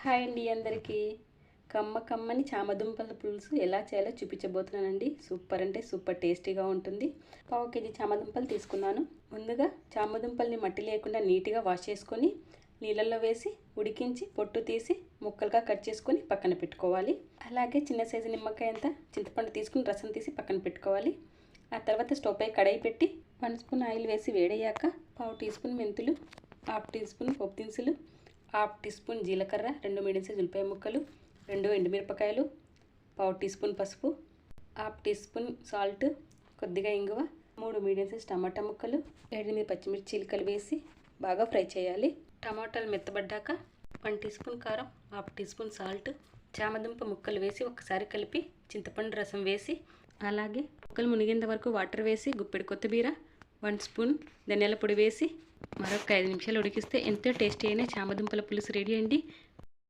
Hi అండి అందరికీ. కమ్మని చామదుంపల పులుసు ఎలా చేయాలో చూపించబోతున్నానండి. సూపర్ అంటే సూపర్ టేస్టీగా ఉంటుంది. పావు కేజీ చామదుంపలు తీసుకున్నాను. ముందుగా చామదుంపల్ని మట్టి లేకుండా నీట్గా వాష్ చేసుకొని నీళ్ళల్లో వేసి ఉడికించి పొట్టు తీసి ముక్కలుగా కట్ చేసుకొని పక్కన పెట్టుకోవాలి. అలాగే చిన్న సైజు నిమ్మకాయ అంతా చింతపండు తీసుకుని రసం తీసి పక్కన పెట్టుకోవాలి. ఆ తర్వాత స్టవ్ పై కడాయి పెట్టి 1 స్పూన్ ఆయిల్ వేసి వేడయ్యాక పావు టీ స్పూన్ మెంతులు, హాఫ్ టీ స్పూన్ పోపు దినుసులు, హాఫ్ టీ స్పూన్ జీలకర్ర, 2 మీడియం సైజు ఉల్లిపాయ ముక్కలు, 2 ఎండుమిరపకాయలు, పావు టీ స్పూన్ పసుపు, హాఫ్ టీ స్పూన్ సాల్ట్, కొద్దిగా ఇంగువ, 3 మీడియం సైజు టమాటా ముక్కలు, 8 పచ్చిమిర్చి చీలికలు వేసి బాగా ఫ్రై చేయాలి. టమాటాలు మెత్తబడ్డాక 1 టీ స్పూన్ కారం, హాఫ్ టీ స్పూన్ సాల్ట్, చామదుంప ముక్కలు వేసి ఒకసారి కలిపి చింతపండు రసం వేసి అలాగే ముక్కలు మునిగేంత వరకు వాటర్ వేసి గుప్పెడు కొత్తిమీర, 1 స్పూన్ ధనియాల పొడి వేసి మరొక 5 నిమిషాలు ఉడికిస్తే ఎంతో టేస్టీ అయిన చామదుంపల పులుసు రెడీ అండి.